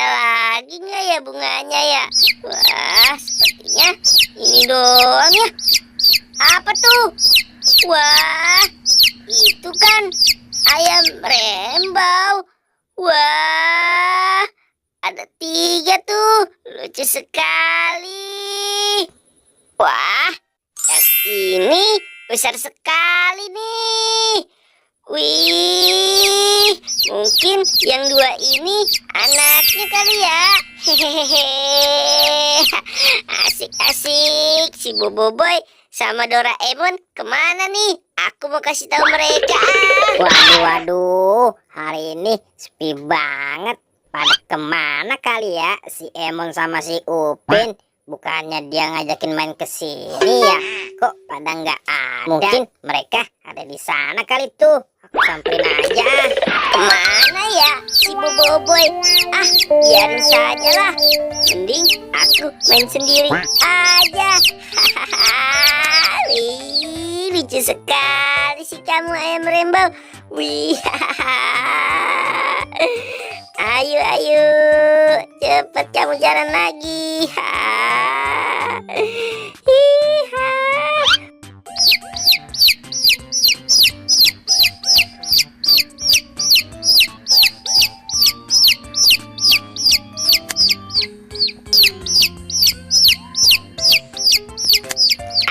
Ada lagi nggak ya bunganya ya? Wah, sepertinya ini doang ya. Apa tuh? Wah, itu kan ayam rembau. Wah, ada 3 tuh. Lucu sekali. Wah, yang ini besar sekali nih. Wih, mungkin yang 2 ini anaknya kali ya. Hehehe. Asik-asik. Si Boboiboy sama Doraemon kemana nih? Aku mau kasih tahu mereka. Waduh, hari ini sepi banget. Pada kemana kali ya si Emon sama si Upin? Bukannya dia ngajakin main ke sini ya? Kok pada nggak ada? Mungkin mereka ada di sana kali tuh. Aku samperin aja. Kemana ya si Boboiboy? Ah, biarin saja lah. Mending aku main sendiri aja. Wih, lucu sekali sih kamu ayam rembau. Wih, ayo ayo, cepat kamu jalan lagi. Hiha.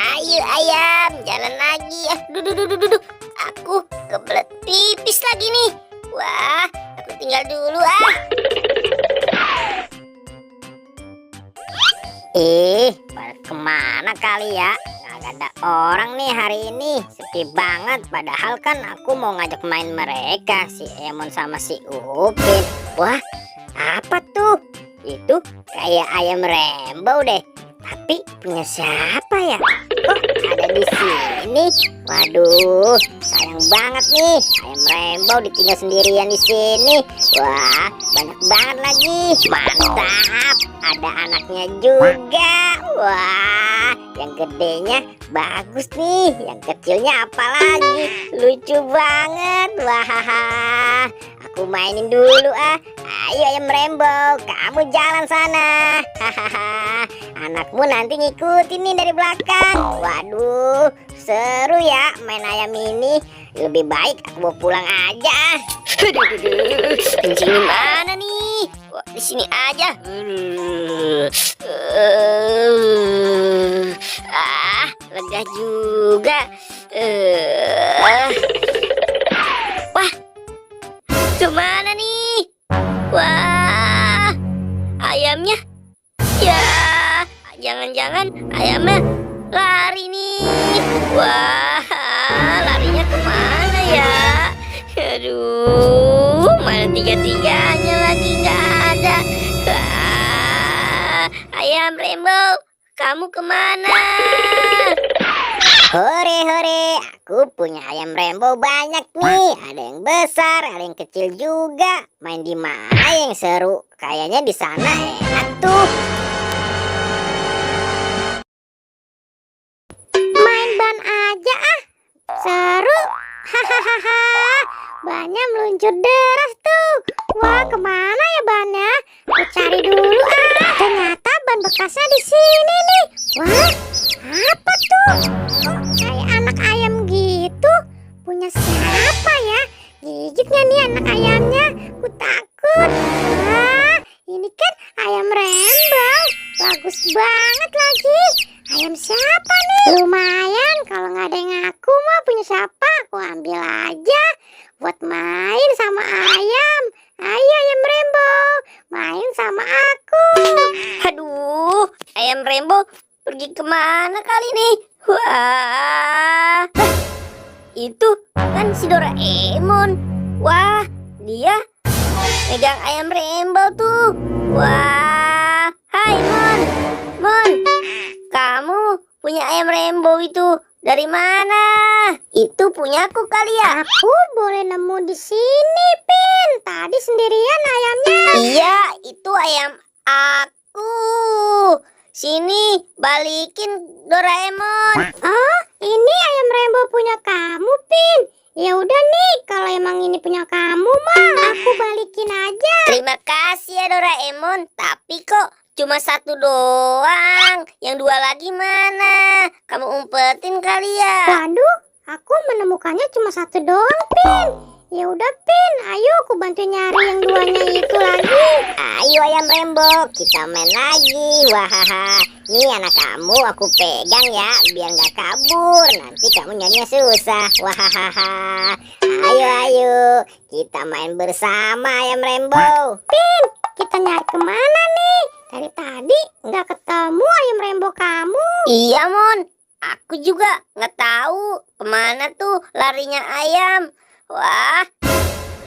Ayo ayam, jalan lagi. Duduk. Aku kebelet pipis lagi nih. Wah, aku tinggal dulu ah. Pada kemana kali ya? Nggak ada orang nih hari ini. Sepi banget. Padahal kan aku mau ngajak main mereka, si Emon sama si Upin. Wah, apa tuh? Itu kayak ayam rembau deh. Tapi punya siapa ya? Kok ada di sini? Waduh, sayang banget nih. Ayam rembau ditinggal sendirian di sini. Wah, banyak banget lagi. Mantap, ada anaknya juga. Wah, yang gedenya bagus nih. Yang kecilnya apalagi lucu banget. Wah, aku mainin dulu ah. Ayo ayam rembau, kamu jalan sana. Hahaha, anakmu nanti ngikutin nih dari belakang. Waduh, seru ya main ayam ini. Lebih baik aku mau pulang aja. Kencing di mana nih? Wah, di sini aja. Lega juga. Wah, kemana nih? Wah, ayamnya. Ya, jangan-jangan ayamnya lari nih. Wah, larinya kemana ya? Aduh, mana 3-3-nya lagi nggak ada. Wah, ayam rembau, kamu kemana? Hore, aku punya ayam rembau banyak nih. Ada yang besar, ada yang kecil juga. Main di mana yang seru? Kayaknya di sana enak tuh. Main ban aja ah, seru. Hahaha, bannya meluncur deras tuh. Wah, kemana ya bannya? Aku cari dulu ah. Ternyata ban bekasnya di sini nih. Wah, apa tuh? Kok kayak anak ayam gitu? Punya siapa ya? Gigitnya nih anak ayamnya. Aku takut. Wah, ini kan ayam rembau. Bagus banget lagi. Ayam siapa nih? Lumayan, kalau nggak ada yang ngaku mah punya siapa? Aku ambil aja buat main sama ayam. Ayo ayam rembau, main sama aku. Aduh, ayam rembau pergi kemana kali nih? Wah, itu kan si Doraemon. Wah, dia megang ayam rembau tuh. Wah, hai Mon, kamu punya ayam rembau itu dari mana? Itu punyaku kali ya? Aku boleh nemu di sini, Pin. Tadi sendirian ayamnya. Iya, itu ayam aku. Sini, balikin Doraemon. Oh, ini ayam rembau punya kamu, Pin. Ya udah nih, kalau emang ini punya kamu mah, aku balikin aja. Terima kasih ya Doraemon. Tapi kok cuma satu doang? Yang dua lagi mana? Kamu umpetin kali ya? Waduh, aku menemukannya cuma satu doang, Pin. Ya udah, Pin, ayo aku bantu nyari yang duanya itu lagi. Ayo ayam Rembo, kita main lagi. Wahaha, nih anak kamu aku pegang ya, biar nggak kabur. Nanti kamu nyarinya susah. Wahaha, ayo, kita main bersama ayam Rembo. Pin, kita nyari kemana nih? Dari tadi nggak ketemu ayam Rembo kamu. Iya Mon, aku juga nggak tahu kemana tuh larinya ayam. Wah,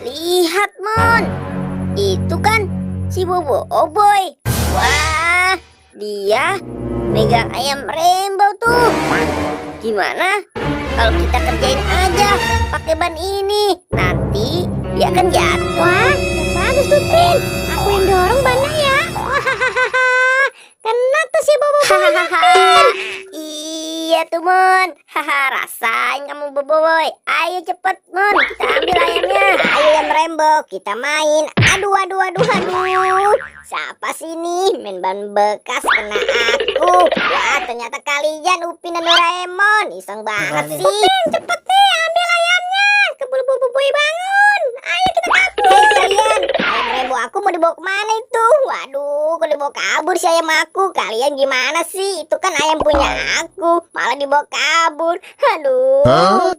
lihat Mon, itu kan si Bobo Boy. Wah, dia megang ayam Rembo tuh. Gimana kalau kita kerjain aja pakai ban ini? Nanti dia akan jatuh. Wah, bagus tuh, Pin. Aku yang dorong bannya ya. Wahahaha, kena tuh si Bobo Boy-nya, Pin. Iya tuh Mon. Haha, rasain kamu Bobo Boy. Ayo cepet Mon, kita ambil ayamnya. Ayo ayam Rembo, kita main. Aduh. Siapa sih nih main ban bekas kena aku? Wah, ternyata kalian Upin dan Doraemon. Iseng banget sih. Cepet nih, ambil ayamnya. Keburu Bobo Boy bangun. Ayo kita kabur. Hei kalian, ayam Rembo aku mau dibawa kemana itu? Waduh, kok dibawa kabur si ayam aku? Kalian gimana sih? Itu kan ayam punya aku, malah dibawa kabur. Aduh.